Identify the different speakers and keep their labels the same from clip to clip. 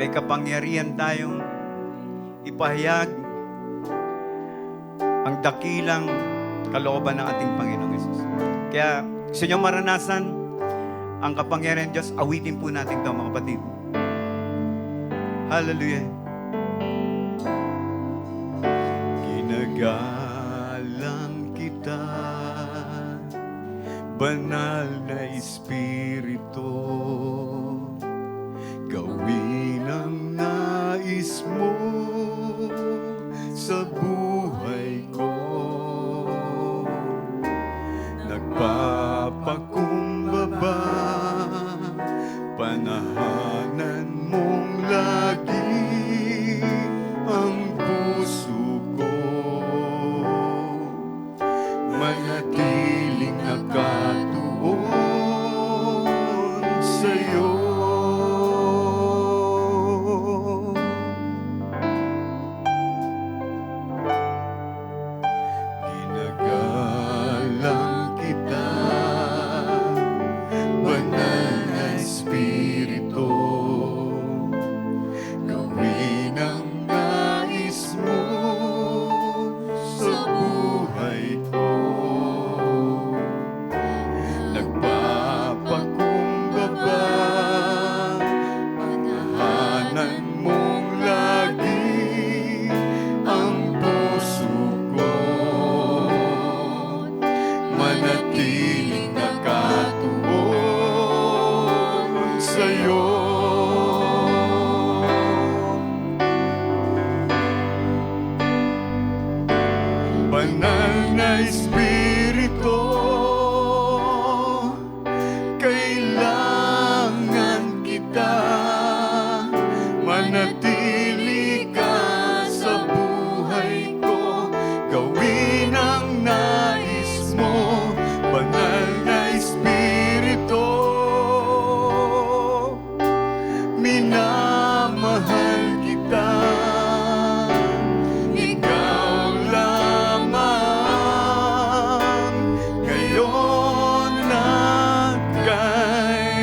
Speaker 1: may kapangyarihan tayong ipahayag ang dakilang kalooban ng ating Panginoong Hesus. Kaya gusto nyo maranasan ang kapangyarihan ng Diyos, awitin po natin ito, mga kapatid. Hallelujah. Ginagalang kita, banal na Espiritu, gawin ang nais mo sa buhay ko. Nagpapakumbaba, panahanan mong lagi ang puso ko, manatiling nakatuon sa'yo. Ginagalang kita, banal na Espiritu, gawin ang nais mo sa buhay ko. Nagpapakumbaba, panahanan mong lagi ang puso ko, manatiling nakatuon sa'yo. Banal na Espiritu, kailangan kita, manatili ka sa buhay ko, gawin ang nais mo. Banal na Espiritu, minamahal kita, ikaw lamang, ngayon at kailanman.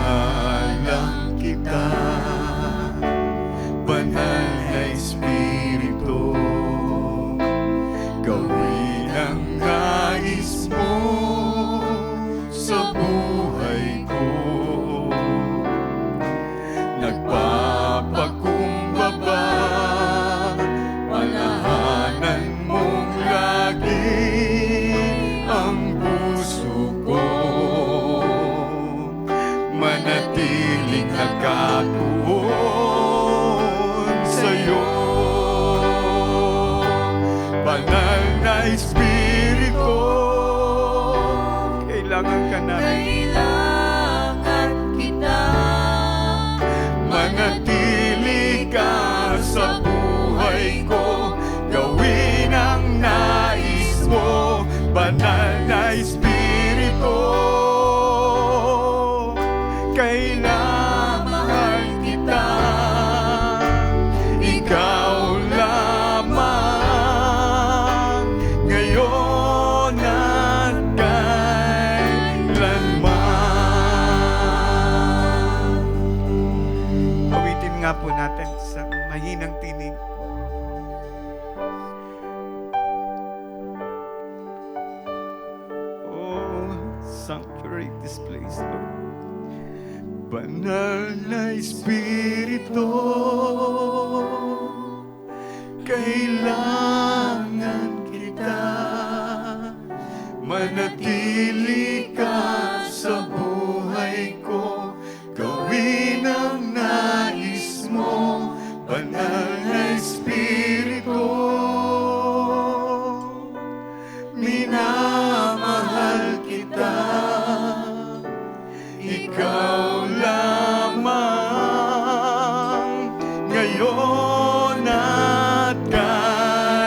Speaker 1: Ginagalang kita, banal na Espiritu, gawin ang nais mo sa buhay ko. Nagpapakumbaba, panahanan mong lagi ang puso ko, manatiling nakatuon sa'yo. Banal na Espiritu, kailangan ka namin.
Speaker 2: Kailangan kita,
Speaker 1: Manatili ka sa buhay ko, gawin ang nais mo. Banal na Espiritu, kailangan kita, ikaw lamang, ngayon at kailanman. Awitin nga po natin sa mahinang tinig. Oh, sanctuary this place, Lord. Banal na Espiritu, kailangan kita, manatili ka sa buhay ko, gawin ang nais mo. Banal na Espiritu, minamahal kita, ikaw lamang, ngayon at kailanman.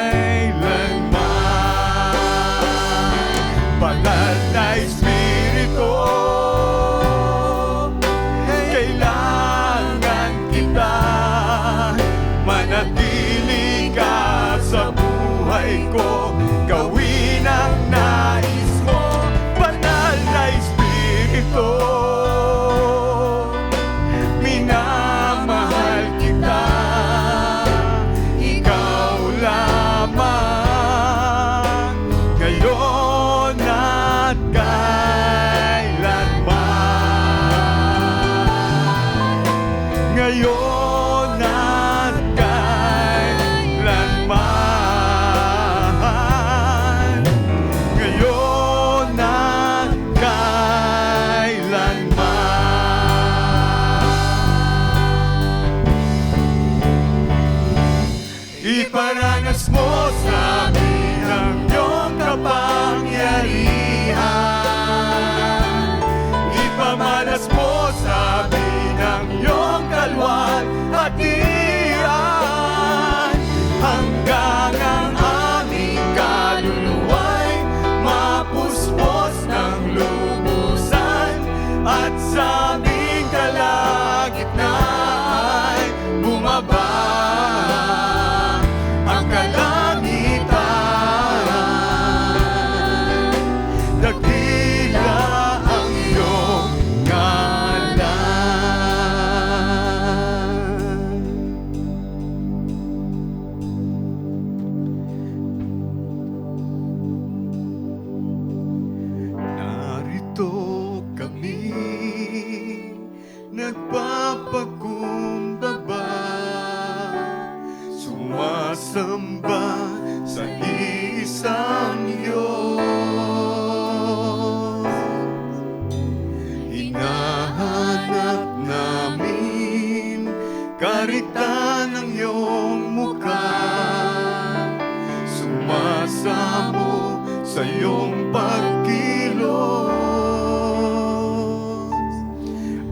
Speaker 1: sa iyong pagkilos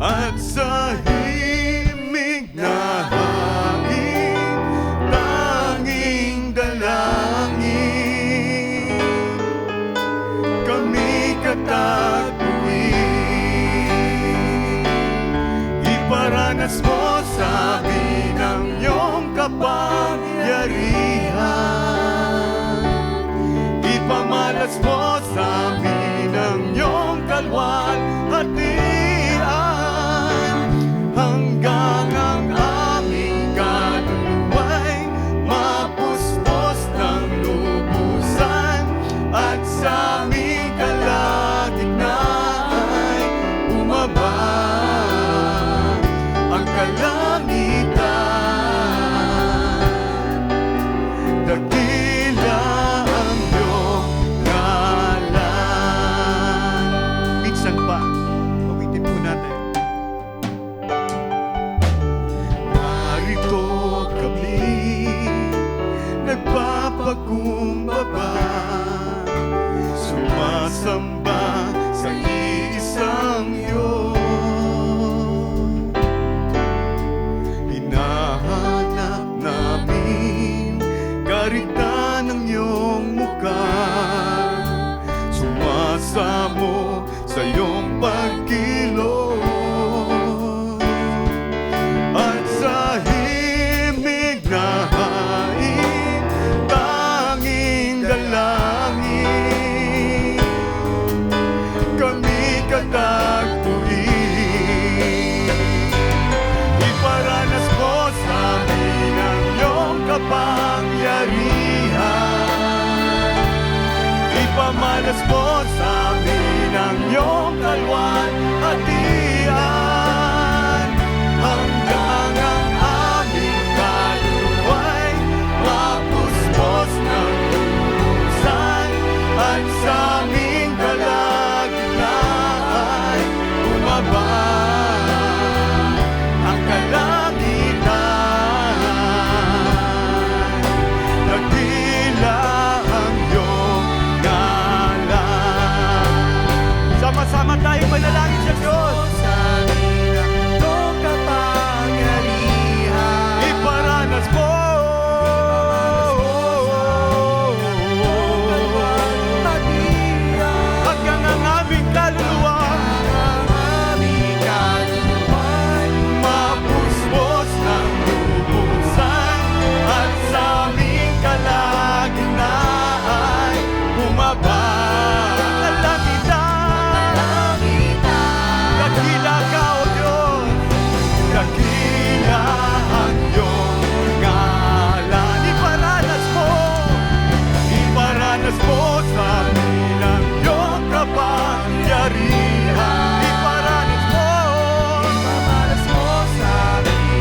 Speaker 1: at sa himig na hangin, tanging dalangin kami katagpuin. Iparanas mo sa amin ang iyong kapangyarihan, ipamalas mo sa amin ang iyong kalwalhatian, hanggang ang aming kaluluwa'y mapuspos ng lubusan at sa aming kalagitnaan ay bumaba ang kalangitan. Dakila ang iyong ngalan. Minsan pa, awitin po natin. Narito kami, nagpapakumbaba, sumasamba sa isang Diyos. Hinahanap namin karita ng iyong mukha, sumasamo sa iyong pagkilos at sa himig na hain, tanging dalangin kami katagpuin. Iparanas mo sa amin ang iyong kapangyarihan, ipamalas mo sa amin ang iyong kalwalhatian, hanggang ang aming kaluluwa'y mapuspos ng lubusan at sa aming kalagitnaan ay bumaba ang kalangitan. Dakila ang iyong ngalan. Sama-sama tayo manalangin sa Diyos. Iparanas mo hanggang ang aming kaluluwa mapuspos ng lubusan at sa aming kalagitnaan ay bumaba ang kalangitan. Dakila ka, O Diyos, dakila ang iyong ngalan. Iparanas mo sa amin ang iyong kapangyarihan, iparanas mo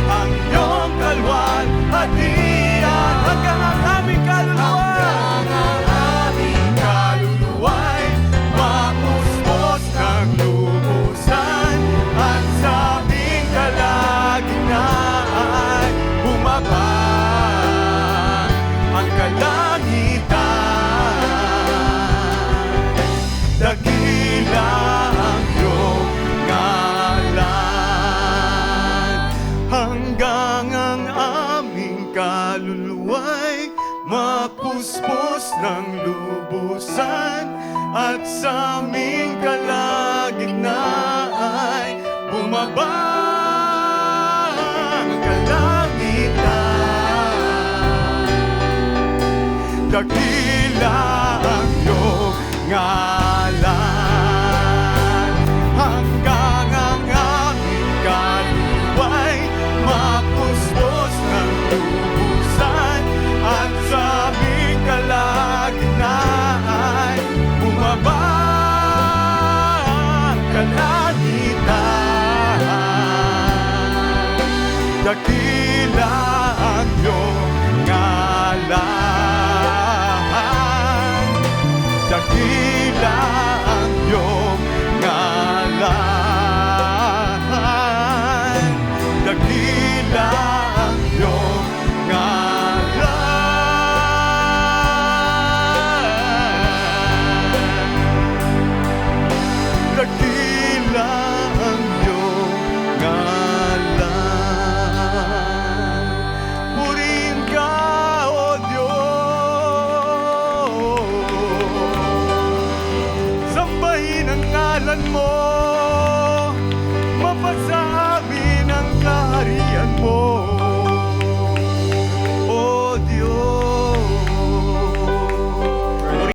Speaker 1: ang iyong kalwalhatian, hanggang ang aming kaluluwa'y mapuspos ng lubusan at sa aming kalagitnaan ay bumaba ang kalangitan. Dakila ang iyong ngalan, hanggang ang aming kaluluwa'y mapuspos ng lubusan at sa aming kalagitnaan ay bumaba ang kalangitan. Dakila ang iyong ngalan, hanggang ang aming kaluluwa'y mapuspos ng lubusan at sa aming kalagitnaan ay bumaba ang kalangitan. Dakila ang iyong ngalan, dakila ang iyong ngalan, dakila ang iyong ngalan. mo.